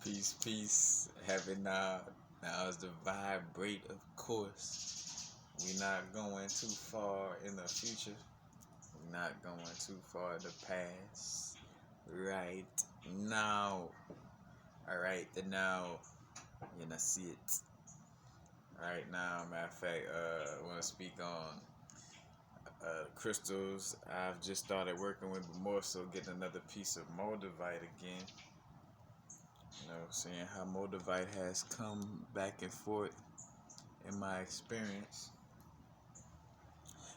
Peace, peace. Heaven now is the vibrate, of course. We're not going too far in the future. We're not going too far in the past. Right now. Alright, the now. You're gonna see it. Right now, matter of fact, I want to speak on crystals. I've just started working with, but more so getting another piece of Moldavite again. You know, seeing how Moldavite has come back and forth in my experience.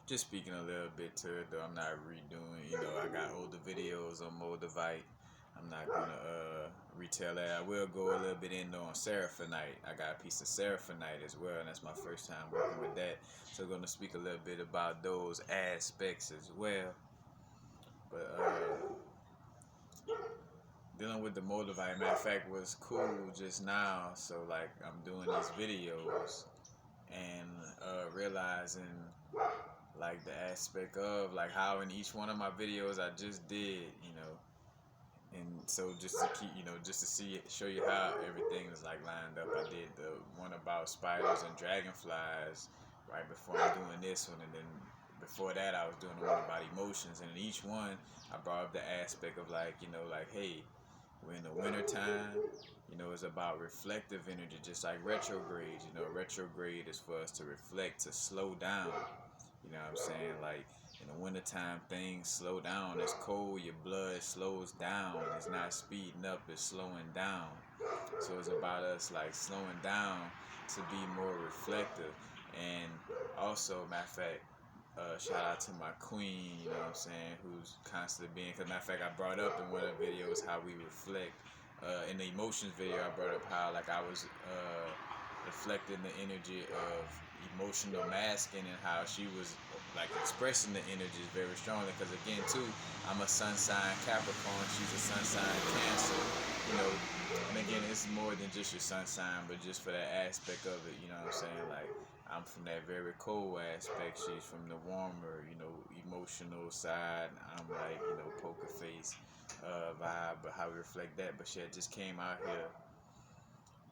Just speaking a little bit to it, though. I'm not redoing, I got older videos on Moldavite. I'm not gonna retell that. I will go a little bit in on Seraphinite. I got a piece of Seraphinite as well, and that's my first time working with that. So I'm gonna speak a little bit about those aspects as well. But dealing with the Moldavite, matter of fact, was cool just now. So like I'm doing these videos and realizing like the aspect of like how in each one of my videos I just did, and so just to keep, just to see it, show you how everything is like lined up. I did the one about spiders and dragonflies right before I'm doing this one, and then before that I was doing the one about emotions, and in each one I brought up the aspect of like, like, hey, we're in the winter time, it's about reflective energy, just like retrograde. Retrograde is for us to reflect, to slow down. You know what I'm saying? Like in the wintertime, things slow down. It's cold, your blood slows down. It's not speeding up, it's slowing down. So it's about us like slowing down to be more reflective. And also, matter of fact, shout out to my queen, you know what I'm saying, who's constantly being, because matter of fact, I brought up in one of the videos how we reflect. In the emotions video, I brought up how like I was reflecting the energy of emotional masking, and how she was like expressing the energies very strongly, because again too, I'm a sun sign Capricorn, she's a sun sign Cancer, and again it's more than just your sun sign, but just for that aspect of it, you know what I'm saying, like I'm from that very cold aspect, she's from the warmer, emotional side. I'm like, poker face vibe, but how we reflect that. But she had just came out here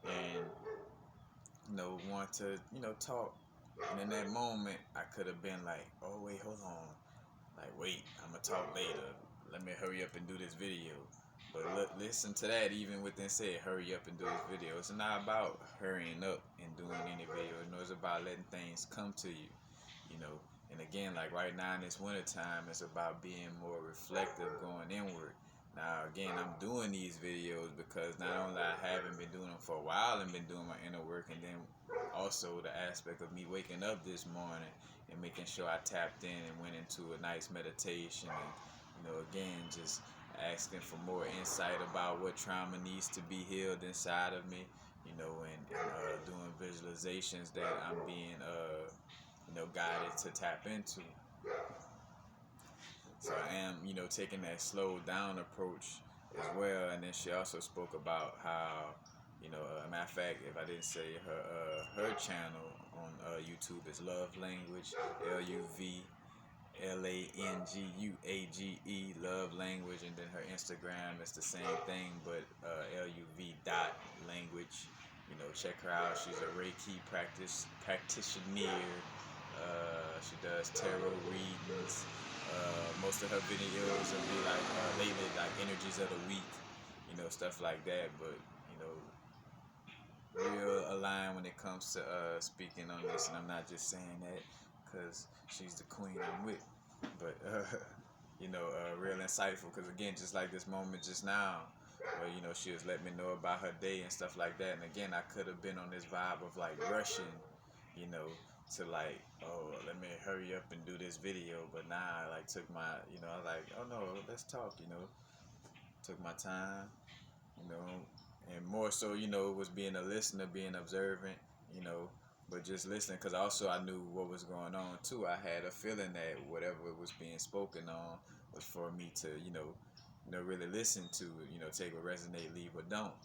and want to, talk. And in that moment, I could have been like, oh, wait, hold on. Like, wait, I'm going to talk later. Let me hurry up and do this video. But look, listen to that, even within said, hurry up and do this video. It's not about hurrying up and doing any video. It's about letting things come to you, And again, like right now in this winter time, it's about being more reflective, going inward. Now, again, I'm doing these videos because not only I haven't been doing them for a while and been doing my inner work, and then also the aspect of me waking up this morning and making sure I tapped in and went into a nice meditation, and again, just asking for more insight about what trauma needs to be healed inside of me, and doing visualizations that I'm being guided to tap into. So I am, taking that slow down approach as well. And then she also spoke about how, matter of fact, if I didn't say her channel on YouTube is Love Language, LUVLANGUAGE, Love Language, and then her Instagram is the same thing, but LUV.language. Check her out. She's a Reiki practitioner. She does tarot readings. Most of her videos will be like lately like energies of the week, stuff like that. But real aligned when it comes to speaking on this, and I'm not just saying that because she's the queen I'm with, but real insightful. Because again, just like this moment just now, where she was letting me know about her day and stuff like that. And again, I could have been on this vibe of like rushing, to like, oh, let me hurry up and do this video. But nah, I like took my, I was like, oh no, let's talk, took my time, and more so, was being a listener, being observant, but just listening, because also I knew what was going on too. I had a feeling that whatever was being spoken on was for me to, really listen to, take what resonate, leave what don't.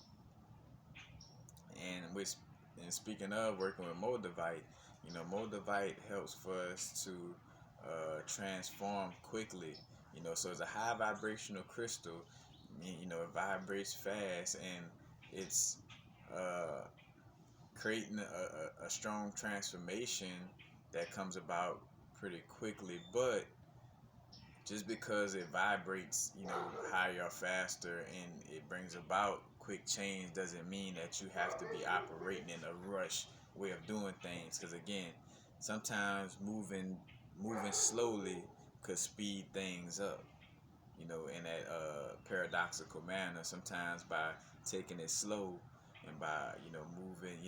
And speaking of working with Moldavite, Moldavite helps for us to transform quickly. So it's a high vibrational crystal. It vibrates fast, and it's uh, creating a strong transformation that comes about pretty quickly. But just because it vibrates, higher or faster, and it brings about quick change, doesn't mean that you have to be operating in a rush way of doing things. Because again, sometimes moving slowly could speed things up, in that paradoxical manner. Sometimes by taking it slow and by, moving,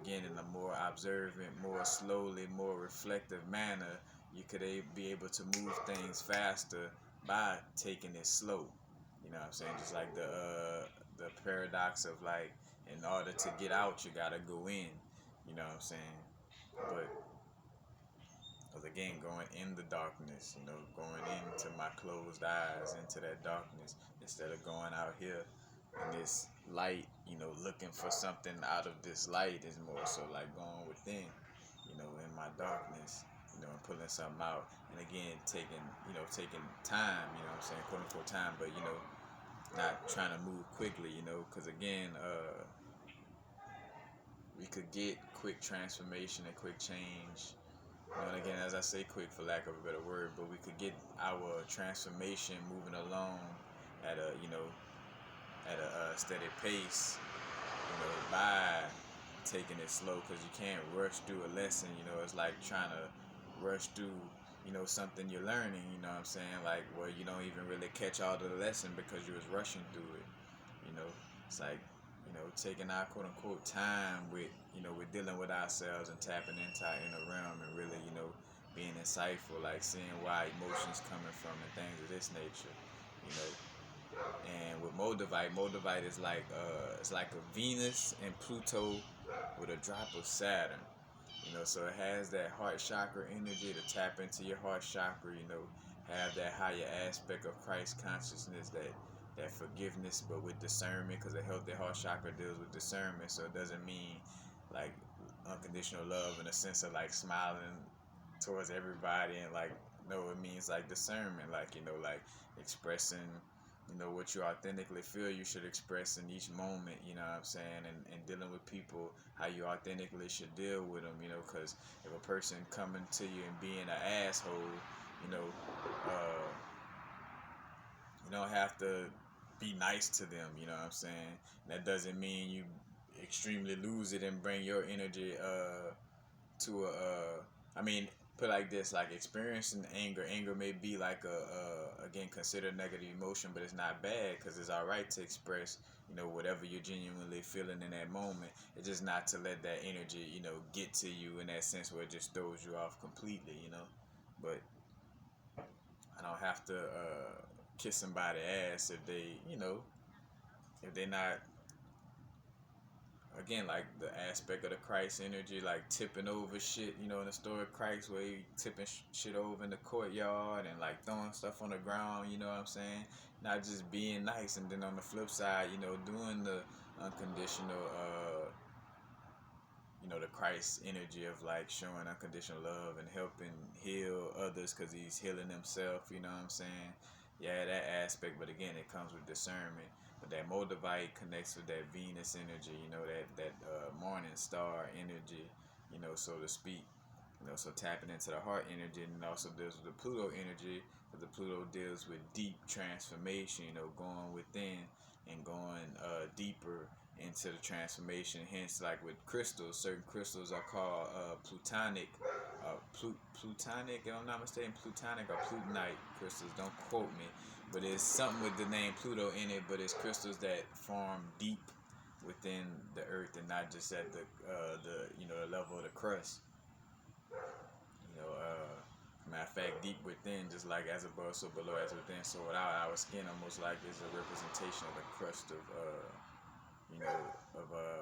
again in a more observant, more slowly, more reflective manner, you could be able to move things faster by taking it slow. You know what I'm saying? Just like the paradox of, like, in order to get out, you gotta go in. You know what I'm saying? But because again, going in the darkness, going into my closed eyes, into that darkness, instead of going out here in this light, looking for something out of this light, is more so like going within, in my darkness, and pulling something out. And again, taking time, what I'm saying, quote unquote time, but, not trying to move quickly, because again, we could get quick transformation and quick change. And again, as I say, quick for lack of a better word, but we could get our transformation moving along at a, at a steady pace, by taking it slow, because you can't rush through a lesson. It's like trying to rush through, something you're learning. You know what I'm saying? Like, where you don't even really catch all the lesson because you was rushing through it. It's like, taking our quote unquote time with, with dealing with ourselves and tapping into our inner realm, and really, being insightful, like seeing why emotions coming from and things of this nature, you know. And with Moldavite is like it's like a Venus and Pluto with a drop of Saturn. So it has that heart chakra energy to tap into your heart chakra, have that higher aspect of Christ consciousness, that forgiveness, but with discernment, because a healthy heart chakra deals with discernment. So it doesn't mean like unconditional love in a sense of like smiling towards everybody, and like, no, it means like discernment, like, like expressing, what you authentically feel you should express in each moment, what I'm saying, and dealing with people how you authentically should deal with them, because if a person coming to you and being an asshole, you don't have to be nice to them, what I'm saying. That doesn't mean you extremely lose it and bring your energy to I mean, put like this, like experiencing anger may be like again, considered negative emotion, but it's not bad, because it's all right to express, whatever you're genuinely feeling in that moment. It's just not to let that energy, get to you in that sense where it just throws you off completely, but I don't have to kiss somebody ass if they, if they're not, again, like the aspect of the Christ energy, like tipping over shit, in the story of Christ, where he tipping shit over in the courtyard and like throwing stuff on the ground, you know what I'm saying? Not just being nice. And then on the flip side, doing the unconditional, the Christ energy of like showing unconditional love and helping heal others because he's healing himself, you know what I'm saying? Yeah, that aspect, but again, it comes with discernment. But that Moldavite connects with that Venus energy, that morning star energy, so to speak. So tapping into the heart energy, and also deals with the Pluto energy, because the Pluto deals with deep transformation, going within and going deeper into the transformation. Hence, like with crystals, certain crystals are called plutonic, plutonic, if I'm not mistaken, plutonic or plutonite crystals. Don't quote me, but it's something with the name Pluto in it. But it's crystals that form deep within the earth, and not just at the the level of the crust. Matter of fact, deep within, just like as above, so below, as within, so without. Our skin almost like is a representation of the crust of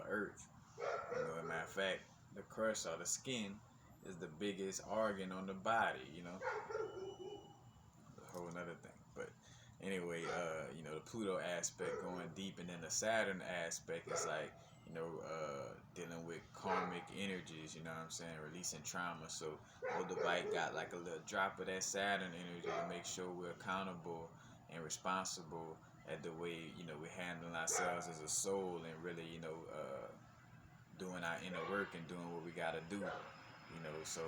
Earth. Matter of fact, the crust or the skin is the biggest organ on the body. A whole another thing. But anyway, the Pluto aspect going deep, and then the Saturn aspect is like, dealing with karmic energies, what I'm saying, releasing trauma. So Moldavite got like a little drop of that Saturn energy to make sure we're accountable and responsible at the way, we're handling ourselves as a soul, and really, doing our inner work and doing what we gotta do. So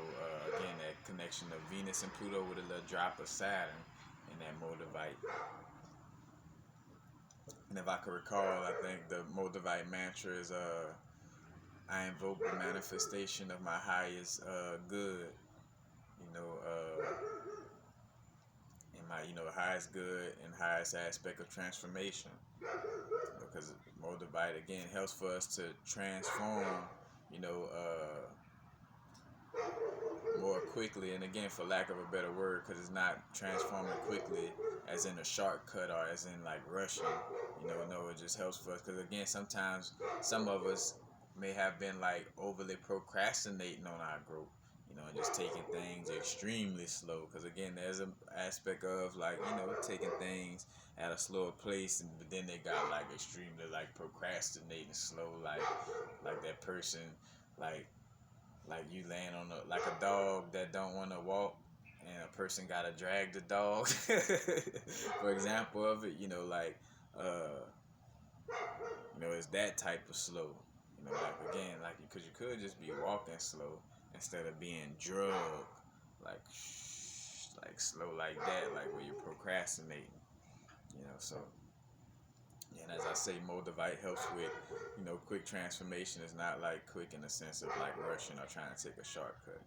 again, that connection of Venus and Pluto with a little drop of Saturn in that Moldavite. And if I could recall, I think the Moldavite mantra is I invoke the manifestation of my highest good. In my highest good and highest aspect of transformation. Because Moldavite again helps for us to transform, you know, more quickly, and again, for lack of a better word, because it's not transforming quickly as in a shortcut or as in like rushing. No, it just helps for us, because again, sometimes some of us may have been like overly procrastinating on our growth, and just taking things extremely slow. Because again, there's an aspect of like, taking things at a slower pace, and but then they got like extremely like procrastinating slow, like that person, like you laying on like a dog that don't want to walk, and a person gotta drag the dog. For example of it, uh, it's that type of slow. Like again, like because you could just be walking slow instead of being drugged, like like slow like that, like where you're procrastinating. So. And as I say, Moldavite helps with, quick transformation. Is not like quick in the sense of like rushing or trying to take a shortcut.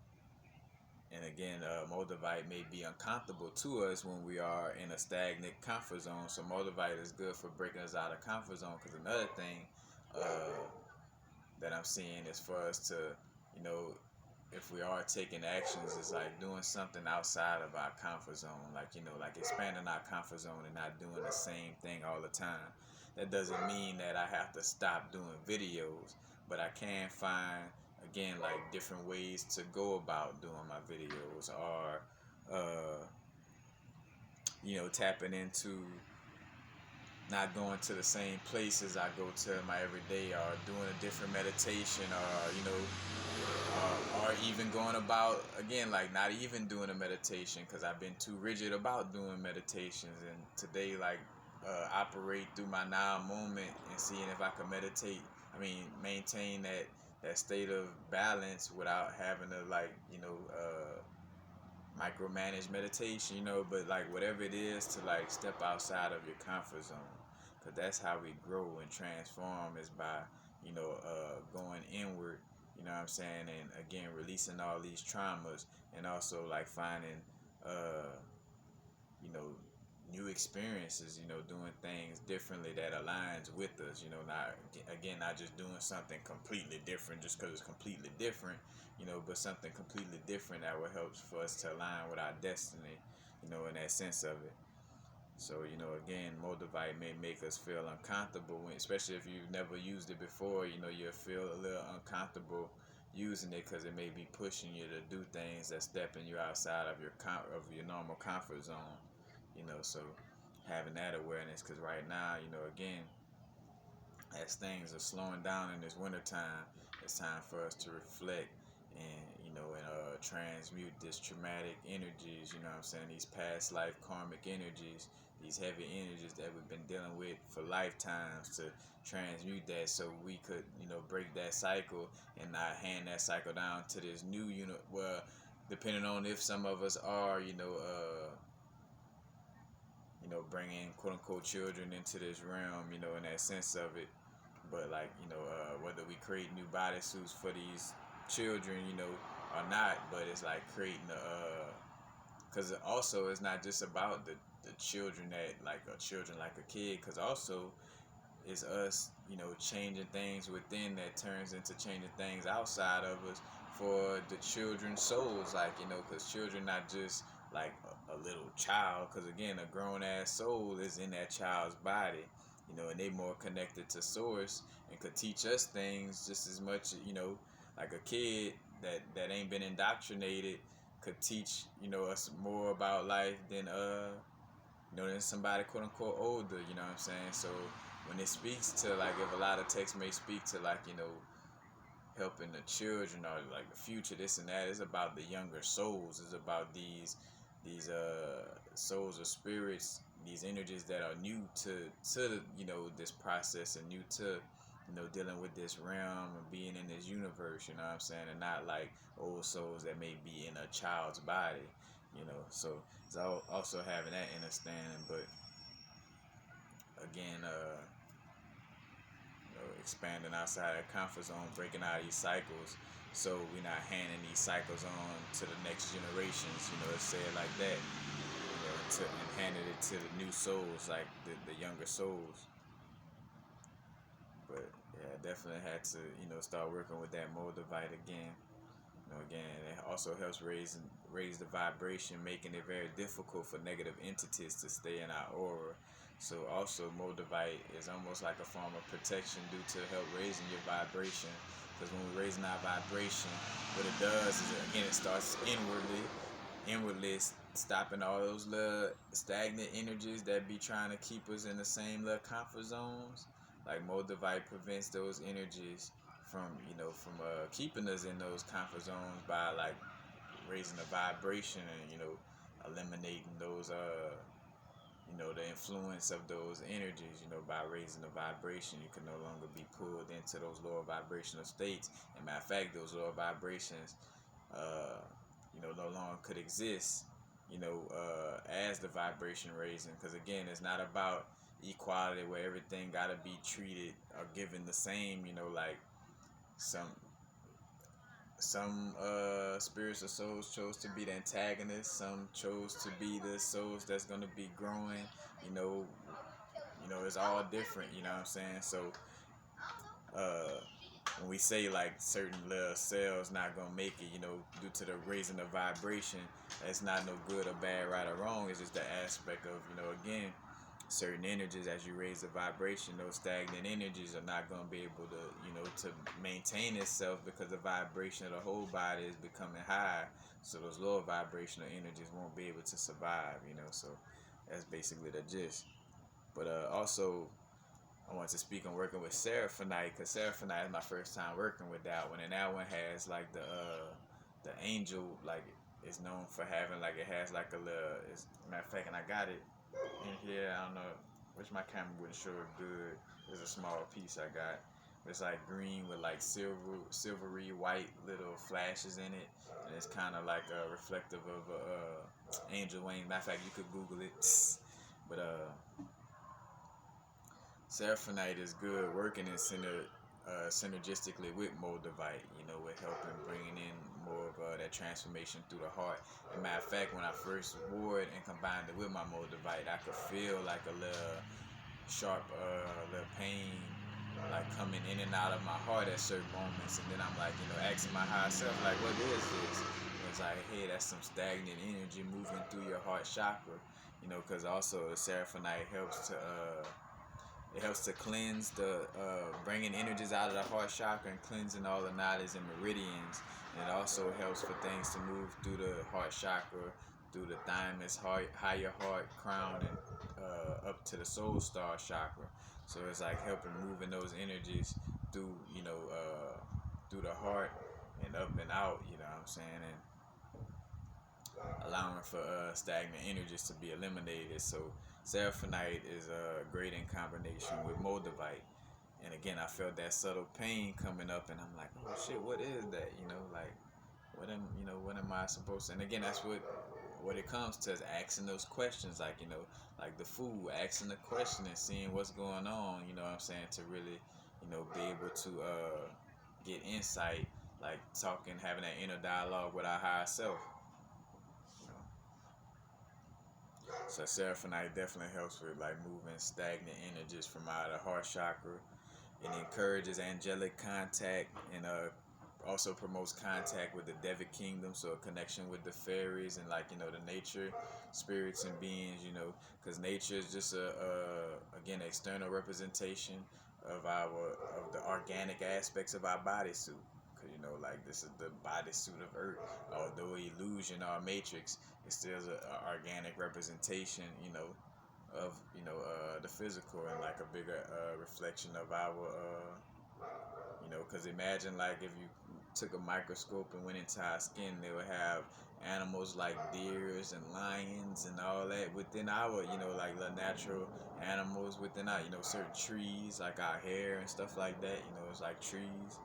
And again, Moldavite may be uncomfortable to us when we are in a stagnant comfort zone. So Moldavite is good for breaking us out of comfort zone. Because another thing that I'm seeing is for us to, you know, if we are taking actions, it's like doing something outside of our comfort zone, like like expanding our comfort zone and not doing the same thing all the time. That doesn't mean that I have to stop doing videos, but I can find again like different ways to go about doing my videos, or tapping into not going to the same places I go to my everyday, or doing a different meditation, or or even going about again like not even doing a meditation because I've been too rigid about doing meditations, and today like operate through my now moment and seeing if I can meditate, maintain that state of balance without having to like micromanage meditation, but like whatever it is to like step outside of your comfort zone, because that's how we grow and transform, is by going inward, what I'm saying, and again releasing all these traumas, and also like finding you know new experiences, doing things differently that aligns with us, not just doing something completely different just because it's completely different, but something completely different that will help for us to align with our destiny, in that sense of it. So, again, Moldavite may make us feel uncomfortable, especially if you've never used it before, you'll feel a little uncomfortable using it because it may be pushing you to do things that's stepping you outside of your normal comfort zone, so having that awareness, because right now, again, as things are slowing down in this wintertime, it's time for us to reflect and transmute this traumatic energies, what I'm saying, these past life karmic energies, these heavy energies that we've been dealing with for lifetimes, to transmute that so we could break that cycle and not hand that cycle down to this new well, depending on if some of us are bringing quote unquote children into this realm, in that sense of it. But like, whether we create new bodysuits for these children, or not, but it's like creating because also it's not just about the children that like a children like a kid, because also it's us, changing things within that turns into changing things outside of us for the children's souls, like, because children not just like a little child, because again, a grown ass soul is in that child's body, and they more connected to source and could teach us things just as much, like a kid that ain't been indoctrinated could teach, us more about life than than somebody quote unquote older, what I'm saying? So when it speaks to like, if a lot of texts may speak to like, helping the children or like the future, this and that, it's about the younger souls. It's about these souls or spirits these energies that are new to this process, and new to dealing with this realm and being in this universe, you know what I'm saying, and not like old souls that may be in a child's body, so it's also having that understanding. But again, expanding outside of the comfort zone, breaking out of these cycles, so we're not handing these cycles on to the next generations, let's say it like that, and handed it to the new souls, like the younger souls. But yeah, definitely had to, start working with that Moldavite again. Again, it also helps raise the vibration, making it very difficult for negative entities to stay in our aura. So also Moldavite is almost like a form of protection due to help raising your vibration. Because when we're raising our vibration, what it does is, again, it starts inwardly stopping all those little stagnant energies that be trying to keep us in the same little comfort zones. Like Moldavite prevents those energies from keeping us in those comfort zones by like raising the vibration, and eliminating those the influence of those energies. By raising the vibration, you can no longer be pulled into those lower vibrational states. And matter of fact, those lower vibrations no longer could exist as the vibration raising. Because again, it's not about equality where everything got to be treated or given the same. Like some spirits or souls chose to be the antagonists. Some chose to be the souls that's going to be growing. It's all different. You know what I'm saying? So uh, when we say like certain little cells not gonna make it, due to the raising the vibration, that's not no good or bad, right or wrong. It's just the aspect of again, certain energies, as you raise the vibration, those stagnant energies are not going to be able to maintain itself, because the vibration of the whole body is becoming high. So those lower vibrational energies won't be able to survive. So that's basically the gist. But also, I want to speak on working with Seraphinite, because Seraphinite is my first time working with that one, and that one has like the angel, like, is known for having, like, it has like a little, matter of fact, and I got it in here. I don't know, which my camera wouldn't show it good. There's a small piece I got. It's like green with like silvery white little flashes in it, and it's kind of like reflective of angel wing. Matter of fact, you could Google it. But Seraphinite is good working in synergistically with Moldavite, with helping bringing in more of that transformation through the heart. And matter of fact, when I first wore it and combined it with my Moldavite, I could feel like a little sharp, little pain, like coming in and out of my heart at certain moments. And then I'm like, asking my higher self, like, what is this? And it's like, hey, that's some stagnant energy moving through your heart chakra, because also the Seraphinite helps to cleanse bringing energies out of the heart chakra and cleansing all the nadis and meridians. And it also helps for things to move through the heart chakra, through the thymus, higher heart, crown, and up to the soul star chakra. So it's like helping moving those energies through, through the heart and up and out. You know what I'm saying? And allowing for stagnant energies to be eliminated. So Seraphinite is great in combination with Moldavite. And again, I felt that subtle pain coming up, and I'm like, oh shit, what is that? Like, what am I supposed to? And again, that's what it comes to, is asking those questions, like, like the fool, asking the question and seeing what's going on. You know what I'm saying? To really, be able to get insight, like talking, having that inner dialogue with our higher self. So Seraphinite definitely helps with like moving stagnant energies from out of the heart chakra. It encourages angelic contact, and also promotes contact with the Devic kingdom, so a connection with the fairies and, like, the nature spirits and beings, because nature is just again, external representation of the organic aspects of our bodysuit. Because like, this is the bodysuit of Earth. Although illusion or matrix, it's still an organic representation, of the physical, and like a bigger reflection of our because imagine, like, if you took a microscope and went into our skin, they would have animals like deers and lions and all that within our, like the natural animals within our, certain trees, like our hair and stuff like that. It's like trees,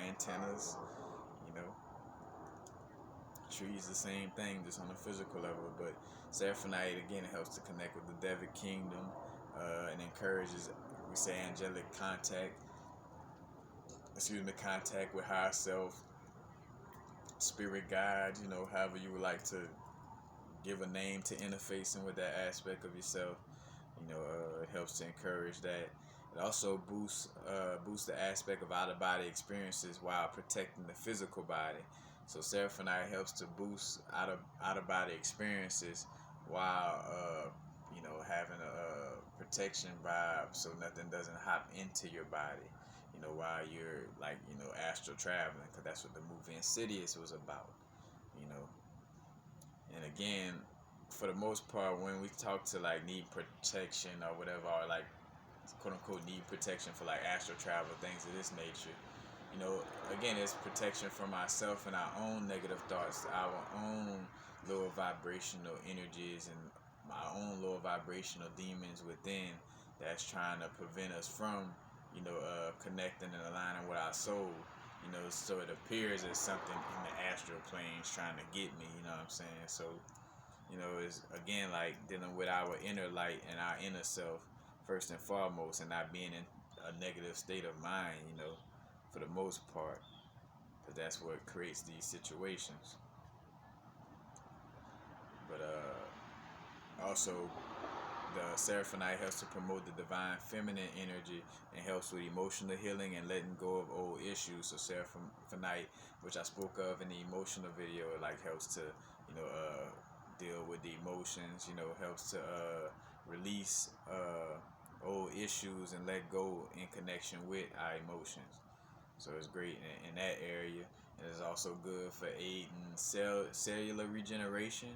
antennas, you know, trees, the same thing, just on a physical level. But Seraphinite, again, it helps to connect with the Devic Kingdom, and encourages, we say, angelic contact, contact with higher self, spirit guide, however you would like to give a name to interfacing with that aspect of yourself. It helps to encourage that. It also boosts the aspect of out of body experiences while protecting the physical body. So Seraphinite helps to boost out of body experiences while having a protection vibe, so nothing doesn't hop into your body. While you're like astral traveling, because that's what the movie Insidious was about. You know, and again, for the most part, when we talk to like need protection or whatever, or like quote unquote need protection for like astral travel, things of this nature, again, it's protection from ourselves and our own negative thoughts, our own lower vibrational energies, and our own lower vibrational demons within that's trying to prevent us from, connecting and aligning with our soul. So it appears as something in the astral planes trying to get me. You know what I'm saying? So, it's again like dealing with our inner light and our inner self first and foremost, and not being in a negative state of mind. For the most part, because that's what creates these situations. But also, the Seraphinite helps to promote the divine feminine energy and helps with emotional healing and letting go of old issues. So Seraphinite, which I spoke of in the emotional video, it like helps to deal with the emotions. Helps to release old issues and let go in connection with our emotions. So it's great in that area. And it's also good for aiding cellular regeneration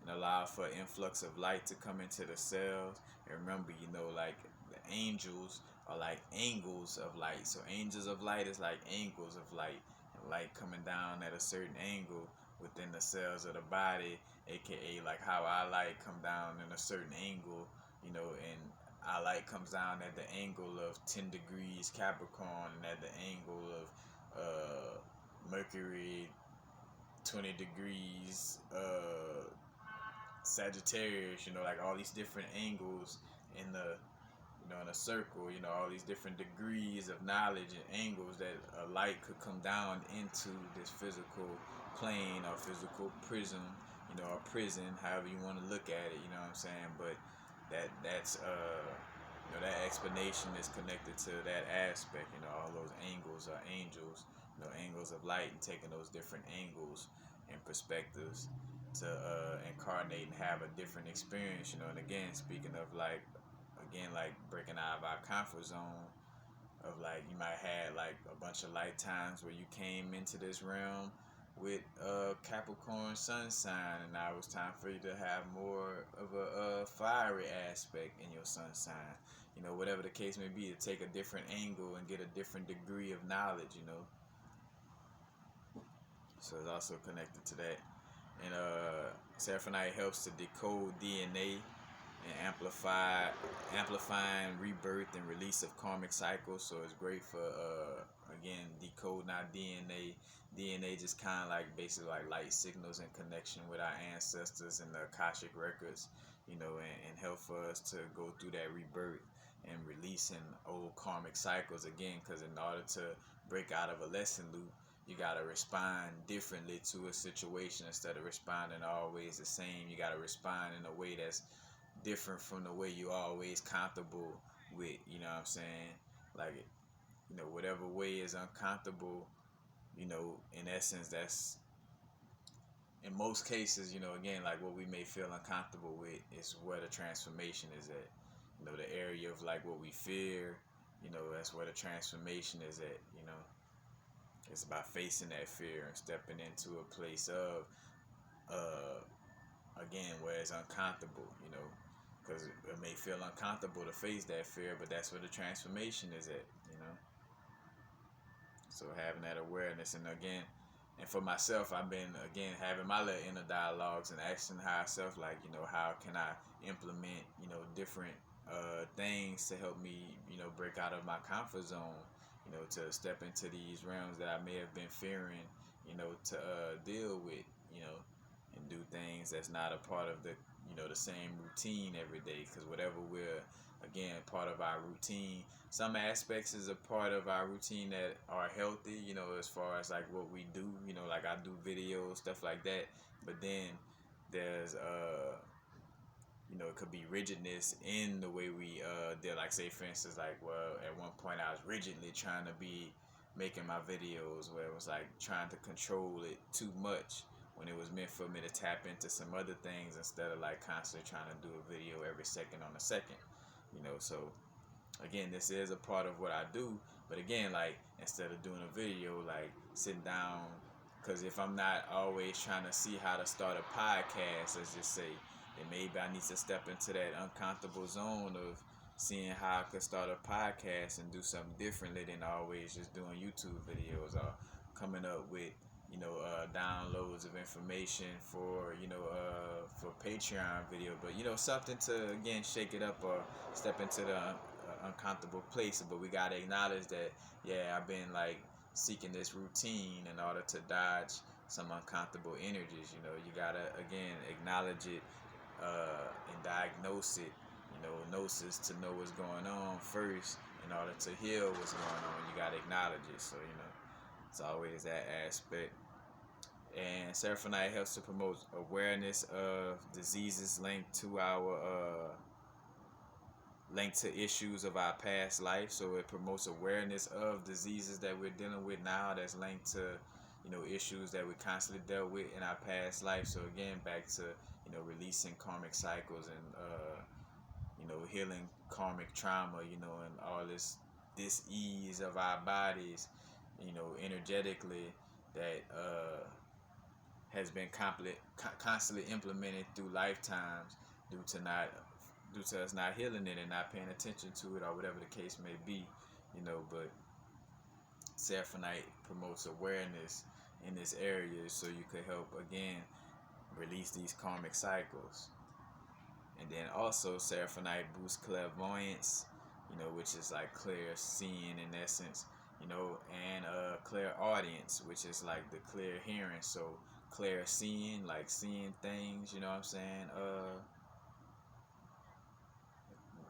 and allow for influx of light to come into the cells. And remember, like the angels are like angles of light. So angels of light is like angles of light. And light coming down at a certain angle within the cells of the body, aka like how our light come down in a certain angle, and our light comes down at the angle of 10 degrees Capricorn and at the angle of Mercury 20 degrees Sagittarius, like all these different angles in the in a circle, all these different degrees of knowledge and angles that a light could come down into this physical plane or physical prism, or prison, however you want to look at it, what I'm saying? But that's that explanation is connected to that aspect. All those angles are angels, angles of light, and taking those different angles and perspectives to incarnate and have a different experience. And again, speaking of like breaking out of our comfort zone, of like you might have like a bunch of lifetimes where you came into this realm with Capricorn sun sign, and now it's time for you to have more of a fiery aspect in your sun sign. Whatever the case may be, to take a different angle and get a different degree of knowledge. So it's also connected to that. And Seraphinite helps to decode DNA and amplifying rebirth and release of karmic cycles. So it's great for again decoding our DNA. DNA just kind of like basically like light signals in connection with our ancestors and the Akashic records, and help for us to go through that rebirth and releasing old karmic cycles again. Because in order to break out of a lesson loop, you gotta respond differently to a situation instead of responding always the same. You gotta respond in a way that's different from the way you always comfortable with. You know what I'm saying? Like, whatever way is uncomfortable. In essence, that's in most cases. Again, like what we may feel uncomfortable with is where the transformation is at. The area of like what we fear. That's where the transformation is at. It's about facing that fear and stepping into a place of, again, where it's uncomfortable, because it may feel uncomfortable to face that fear, but that's where the transformation is at. So having that awareness, and again, and for myself, I've been again having my little inner dialogues and asking myself, like, how can I implement, different things to help me, break out of my comfort zone, to step into these realms that I may have been fearing, to deal with, and do things that's not a part of the same routine every day. Because whatever we're, again, part of our routine, some aspects is a part of our routine that are healthy, as far as like what we do, like I do videos, stuff like that. But then there's it could be rigidness in the way we deal. Like, say for instance, like, well, at one point I was rigidly trying to be making my videos where it was like trying to control it too much, when it was meant for me to tap into some other things instead of like constantly trying to do a video every second on a second. So again, this is a part of what I do. But again, like, instead of doing a video, like sitting down, because if I'm not always trying to see how to start a podcast, let's just say, then maybe I need to step into that uncomfortable zone of seeing how I could start a podcast and do something differently than always just doing YouTube videos, or coming up with downloads of information for for Patreon video. But something to, again, shake it up or step into the uncomfortable place. But we gotta acknowledge that, yeah, I've been like seeking this routine in order to dodge some uncomfortable energies. You gotta, again, acknowledge it and diagnose it. Gnosis, to know what's going on first in order to heal what's going on. You gotta acknowledge it. So it's always that aspect. And Seraphinite helps to promote awareness of diseases linked to issues of our past life. So it promotes awareness of diseases that we're dealing with now that's linked to issues that we constantly dealt with in our past life. So again, back to releasing karmic cycles and healing karmic trauma, and all this dis-ease of our bodies, energetically, that has been constantly implemented through lifetimes due to us not healing it and not paying attention to it, or whatever the case may be. But Seraphinite promotes awareness in this area, so you could help, again, release these karmic cycles. And then also Seraphinite boosts clairvoyance, which is like clear seeing in essence, and clairaudience, which is like the clear hearing. So clear seeing, like seeing things, you know what I'm saying?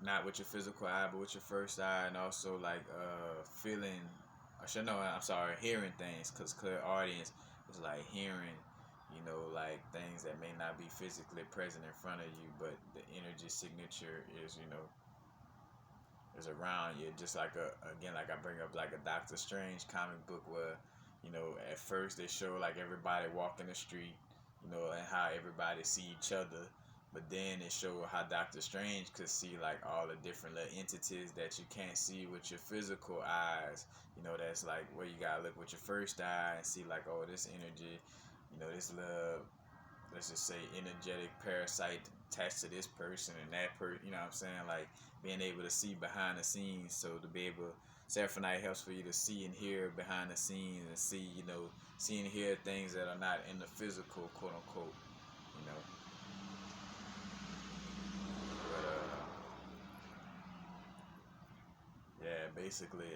Not with your physical eye, but with your first eye, and also like feeling, hearing things, because clairaudience is like hearing, like things that may not be physically present in front of you, but the energy signature is around you. Just like like I bring up like a Doctor Strange comic book where, at first they show like everybody walking the street, and how everybody see each other. But then it showed how Doctor Strange could see like all the different little entities that you can't see with your physical eyes. That's like where you gotta look with your first eye and see like, oh, this energy, this little, let's just say, energetic parasite attached to this person and that person. You know what I'm saying? Like being able to see behind the scenes. So to be able, Seraphinite helps for you to see and hear behind the scenes and see, see and hear things that are not in the physical, quote unquote. Yeah, basically,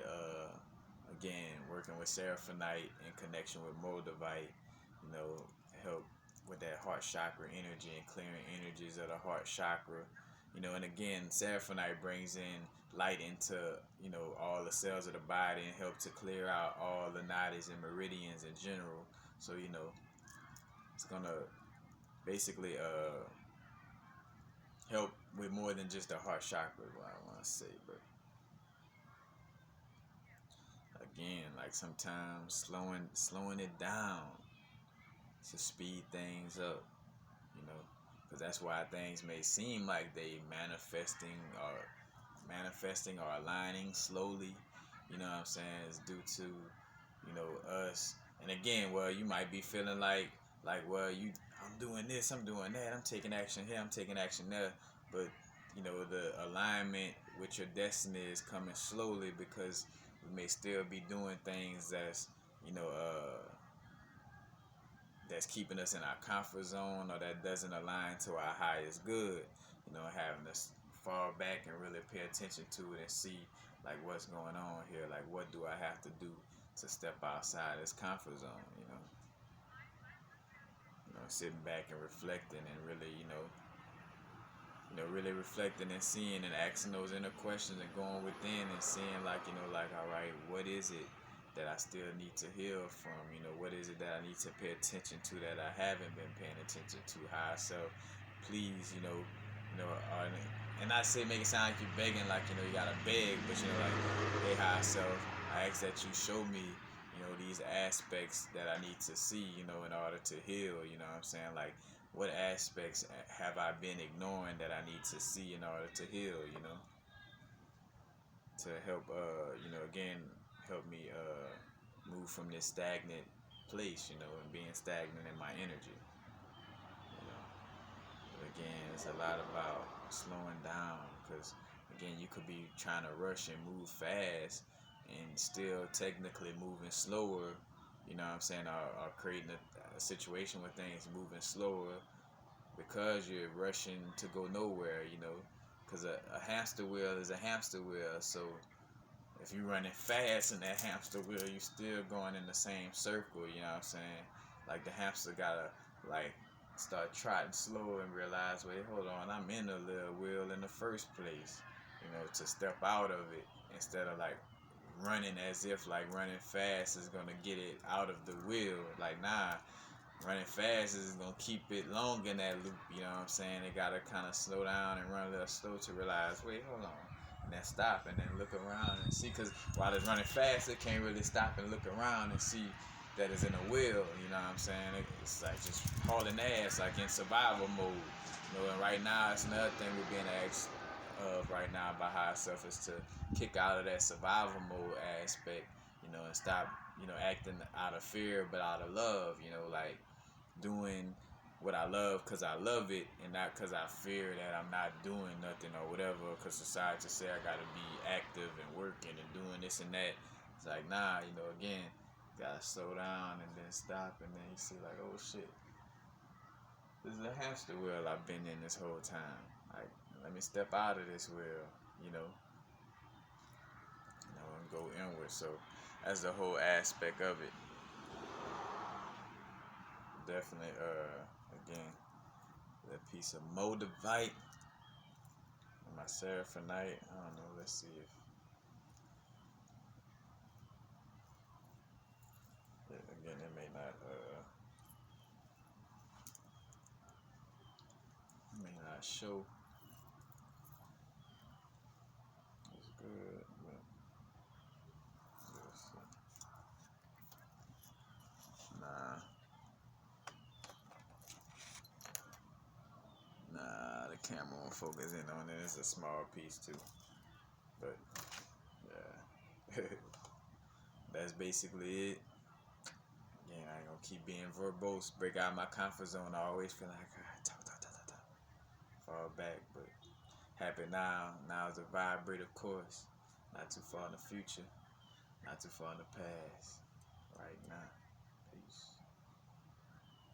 again, working with Seraphinite in connection with Moldavite, help with that heart chakra energy and clearing energies of the heart chakra. And again, Seraphinite brings in light into, all the cells of the body and help to clear out all the nadis and meridians in general. So, it's gonna basically help with more than just the heart chakra, what I want to say. But again, like sometimes slowing it down to speed things up, because that's why things may seem like they manifesting or aligning slowly. You know what I'm saying? It's due to us. And again, well, you might be feeling like well, I'm doing this, I'm doing that, I'm taking action here, I'm taking action there, but the alignment with your destiny is coming slowly, because we may still be doing things that's, you know, that's keeping us in our comfort zone, or that doesn't align to our highest good. You know, having to fall back and really pay attention to it and see like what's going on here. Like, what do I have to do to step outside this comfort zone? Sitting back and reflecting and really, really reflecting and seeing and asking those inner questions and going within and seeing like, like, all right, what is it that I still need to heal from? What is it that I need to pay attention to that I haven't been paying attention to? Higher self, please, and not say make it sound like you're begging, like, you gotta beg, but like, hey, higher self, I ask that you show me, these aspects that I need to see, in order to heal. You know what I'm saying? Like, what aspects have I been ignoring that I need to see in order to heal? To help, again, help me move from this stagnant place, and being stagnant in my energy. But again, it's a lot about slowing down, because again, you could be trying to rush and move fast and still technically moving slower, you know what I'm saying, or creating a situation where things moving slower because you're rushing to go nowhere, because a hamster wheel is a hamster wheel. So if you're running fast in that hamster wheel, you're still going in the same circle, you know what I'm saying? Like, the hamster gotta, like, start trotting slow and realize, wait, hold on, I'm in the little wheel in the first place, to step out of it, instead of like running as if like running fast is gonna get it out of the wheel. Like, nah, running fast is gonna keep it long in that loop, you know what I'm saying? They gotta kind of slow down and run a little slow to realize, wait, hold on, and then stop and then look around and see, because while it's running fast, it can't really stop and look around and see that it's in a wheel, you know what I'm saying? It's like just hauling ass, like in survival mode, and right now, it's another thing we're being asked of right now by higher self, is to kick out of that survival mode aspect, and stop, acting out of fear but out of love, like doing what I love because I love it, and not because I fear that I'm not doing nothing or whatever, because society say I gotta be active and working and doing this and that. It's like, nah, again, gotta slow down and then stop, and then you see like, oh shit, this is a hamster wheel I've been in this whole time. Like, let me step out of this wheel, and go inward. So that's the whole aspect of it. Definitely, again, that piece of Moldavite and my Seraphinite. I don't know. Let's see if again it may not show. It's good, but let's see. Nah, the camera won't focus in on it. It's a small piece too, but yeah. That's basically it. Again, I ain't gonna keep being verbose, break out my comfort zone. I always feel like fall back, but happy now. Now is a vibrative course. Not too far in the future, not too far in the past. Right now.